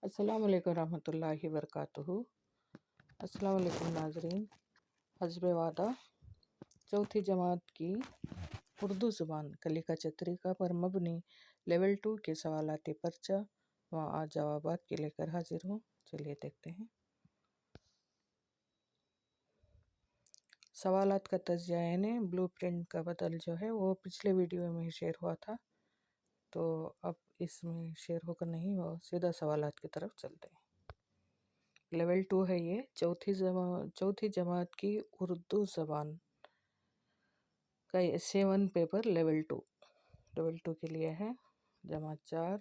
अस्सलाम वालेकुम रहमतुल्लाहि वबरकातुहू। अस्सलाम वालेकुम नाजरीन। हस्ब वादा चौथी जमात की उर्दू ज़ुबान कलिका चत्रिका पर मबनी लेवल 2 के सवालाती पर्चा व आज जवाबात के लेकर हाजिर हूँ। चलिए देखते हैं। सवालात का तज्ज़िया यानी ब्लू प्रिंट का बदल जो है वो पिछले वीडियो में शेयर हुआ था, तो अब इसमें शेयर होकर नहीं, वो सीधा सवालात की तरफ चलते हैं। लेवल 2 है ये, चौथी जमात की उर्दू ज़बान का 7 पेपर लेवल 2 के लिए है। जमात 4,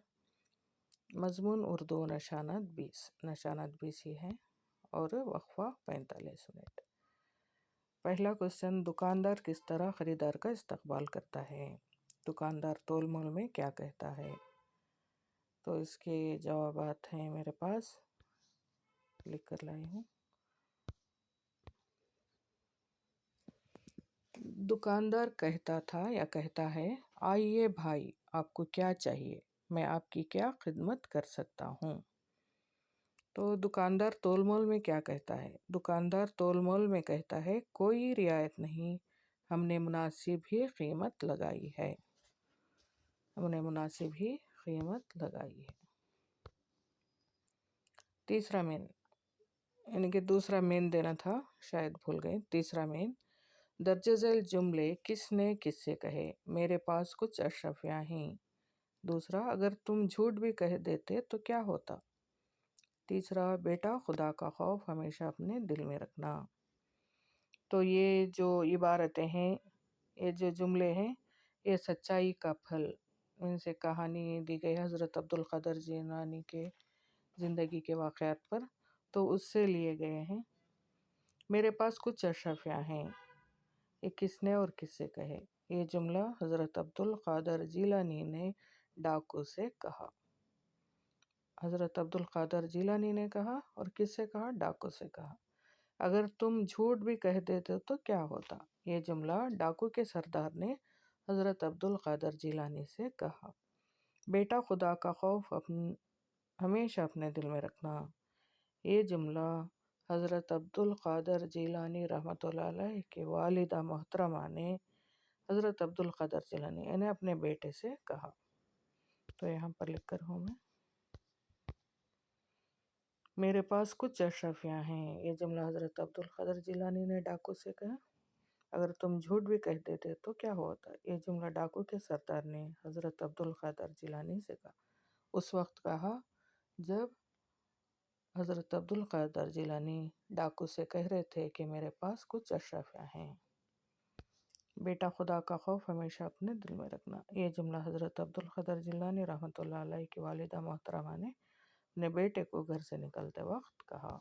मज़मून उर्दू नशानात 20 ही है और वक्फ़ा 45 मिनट। पहला क्वेश्चन, दुकानदार किस तरह ख़रीदार का इस्तकबाल करता है? दुकानदार तोल मोल में क्या कहता है? तो इसके जवाबात हैं मेरे पास, लिख कर लाई हूँ। दुकानदार कहता था या कहता है, आइए भाई, आपको क्या चाहिए, मैं आपकी क्या खिदमत कर सकता हूँ। तो दुकानदार तोलमोल में क्या कहता है? दुकानदार तोलमोल में कहता है, कोई रियायत नहीं, हमने मुनासिब ही कीमत लगाई है। तीसरा मेन, यानी कि दूसरा मेन देना था, शायद भूल गए। तीसरा मेन, दर्ज झैल जुमले किसने किससे कहे? मेरे पास कुछ अशरफियाँ हैं। दूसरा, अगर तुम झूठ भी कह देते तो क्या होता? तीसरा, बेटा खुदा का खौफ हमेशा अपने दिल में रखना। तो ये जो इबारतें हैं, ये जो जुमले हैं, ये सच्चाई का फल, इनसे कहानी दी गई हज़रत अब्दुल क़ादिर जीलानी के ज़िंदगी के वाक़यात पर, तो उससे लिए गए हैं। मेरे पास कुछ अशरफियाँ हैं, ये किसने और किससे कहे? ये जुमला हज़रत अब्दुल क़ादिर जीलानी ने डाकू से कहा। हज़रत अब्दुल क़ादिर जीलानी ने कहा और किससे कहा? डाकू से कहा। अगर तुम झूठ भी कह देते तो क्या होता? ये जुमला डाकू के सरदार ने हज़रत अब्दुल क़ादिर जीलानी से कहा। बेटा खुदा का खौफ हमेशा अपने दिल में रखना, ये जुमला हज़रत अब्दुल क़ादिर जीलानी रहमतुल्लाह अलैह के वालिदा मोहतरमा ने हज़रत अब्दुल क़ादिर जीलानी यानी अपने बेटे से कहा। तो यहाँ पर लिख कर हूँ मैं, मेरे पास कुछ अशरफियाँ हैं, ये जुमला हज़रत अब्दुल क़ादिर जीलानी ने डाकू से कहा। अगर तुम झूठ भी कह देते तो क्या होता? ये जुमला डाकू के सरदार ने हज़रत अब्दुल क़ादिर जीलानी से कहा। उस वक्त कहा जब हज़रत अब्दुल क़ादिर जीलानी डाकू से कह रहे थे कि मेरे पास कुछ अशरफियाँ हैं। बेटा खुदा का खौफ हमेशा अपने दिल में रखना, ये जुमला हज़रत अब्दुल क़ादिर जीलानी रहमतुल्लाह अलैह की वालिदा मोहतरमा ने अपने बेटे को घर से निकलते वक्त कहा।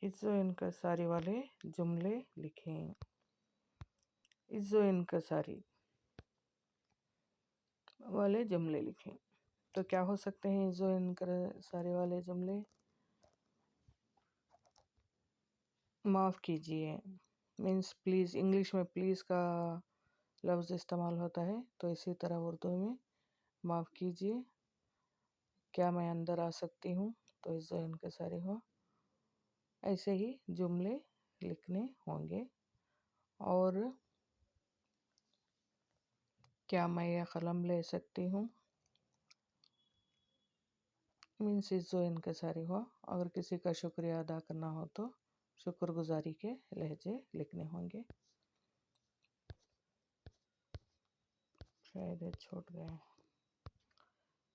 इज़्ज़ो इनकसारी वाले जुमले लिखें। इज़्ज़ो इनकसारी वाले जुमले लिखें। तो क्या हो सकते हैं इज़्ज़ो इनकसारी वाले जुमले? माफ़ कीजिए मीन्स प्लीज़, इंग्लिश में प्लीज़ का लफ्ज़ इस्तेमाल होता है, तो इसी तरह उर्दू में माफ़ कीजिए, क्या मैं अंदर आ सकती हूँ? तो इज़्ज़ो इनकसारी हुआ। ऐसे ही जुमले लिखने होंगे। और क्या मैं यह कलम ले सकती हूँ? मीन्स इज़्ज़ो इनकसारी हुआ। अगर किसी का शुक्रिया अदा करना हो तो शुक्रगुजारी के लहजे लिखने होंगे। शायद ये छूट गए।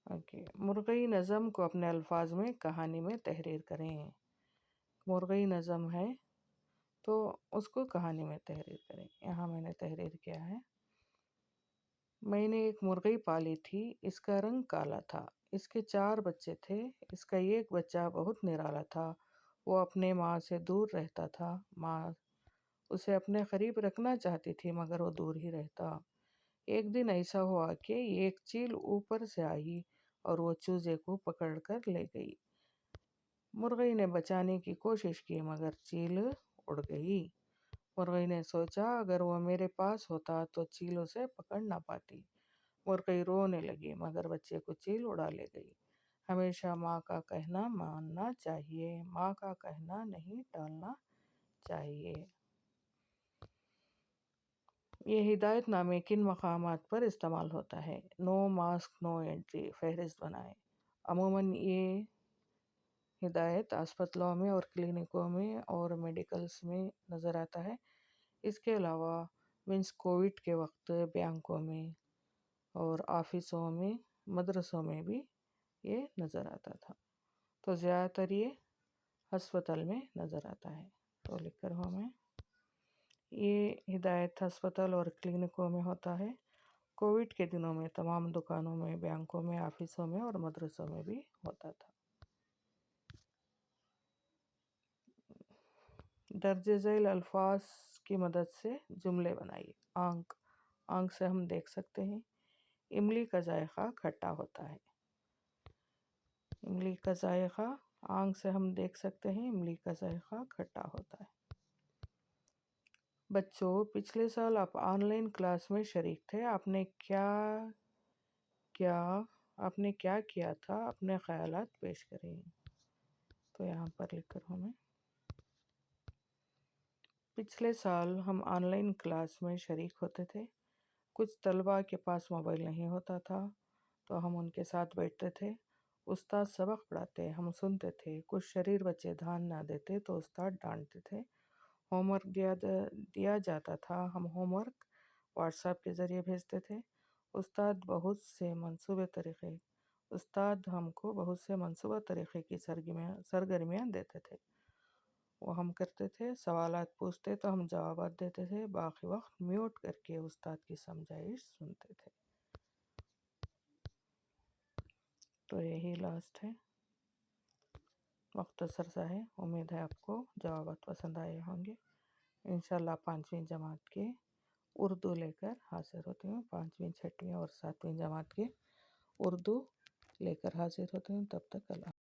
ओके, मुर्ग़ई नज़म को अपने अल्फाज में कहानी में तहरीर करें। मुर्ग़ई नज़म है तो उसको कहानी में तहरीर करें। यहाँ मैंने तहरीर किया है। मैंने एक मुर्ग़ई पाली थी, इसका रंग काला था, इसके 4 बच्चे थे, इसका एक बच्चा बहुत निराला था, वो अपने माँ से दूर रहता था। माँ उसे अपने करीब रखना चाहती थी मगर वो दूर ही रहता। एक दिन ऐसा हुआ कि एक चील ऊपर से आई और वो चूजे को पकड़ कर ले गई। मुर्ग़ई ने बचाने की कोशिश की मगर चील उड़ गई। مرغی نے سوچا اگر وہ میرے پاس ہوتا تو چیل اسے پکڑ نہ پاتی۔ مرغی رونے لگی مگر بچے کو چیل اڑا لے گئی۔ ہمیشہ ماں کا کہنا ماننا چاہیے، ماں کا کہنا نہیں ٹالنا چاہیے۔ یہ ہدایت نامے کن مقامات پر استعمال ہوتا ہے؟ نو ماسک نو انٹری، فہرست بنائیں۔ عموماً یہ ہدایت اسپتالوں میں اور کلینکوں میں اور میڈیکلز میں نظر آتا ہے۔ اس کے علاوہ کووڈ کے وقت بینکوں میں اور آفسوں میں، مدرسوں میں بھی یہ نظر آتا تھا، تو زیادہ تر یہ ہسپتال میں نظر آتا ہے۔ تو لکھ کر ہوں میں، یہ ہدایت ہسپتال اور کلینکوں میں ہوتا ہے۔ کووڈ کے دنوں میں تمام دکانوں میں، بینکوں میں، آفسوں میں اور مدرسوں میں بھی ہوتا تھا۔ درج ذیل الفاظ کی مدد سے جملے بنائیے۔ آنکھ، آنکھ سے ہم دیکھ سکتے ہیں۔ املی کا ذائقہ کھٹا ہوتا ہے۔ املی کا ذائقہ، آنکھ سے ہم دیکھ سکتے ہیں، املی کا ذائقہ کھٹا ہوتا ہے۔ بچوں، پچھلے سال آپ آن لائن کلاس میں شریک تھے، آپ نے کیا کیا تھا؟ اپنے خیالات پیش کریں۔ تو یہاں پر لکھ کر ہوں میں، پچھلے سال ہم آن لائن کلاس میں شریک ہوتے تھے۔ کچھ طلباء کے پاس موبائل نہیں ہوتا تھا تو ہم ان کے ساتھ بیٹھتے تھے۔ استاد سبق پڑھاتے، ہم سنتے تھے۔ کچھ شریر بچے دھیان نہ دیتے تو استاد ڈانٹتے تھے۔ ہوم ورک دیا جاتا تھا، ہم ہوم ورک واٹس ایپ کے ذریعے بھیجتے تھے۔ استاد ہم کو بہت سے منصوبہ طریقے کی سرگرمیاں دیتے تھے، وہ ہم کرتے تھے۔ سوالات پوچھتے تو ہم جوابات دیتے تھے، باقی وقت میوٹ کر کے استاد کی سمجھائش سنتے تھے۔ تو یہی لاسٹ ہے، مختصر سا ہے۔ امید ہے آپ کو جوابات پسند آئے ہوں گے۔ انشاءاللہ 5ویں جماعت کے اردو لے کر حاضر ہوتی ہوں، 5ویں 6ویں اور 7ویں جماعت کے اردو لے کر حاضر ہوتی ہوں۔ تب تک اللہ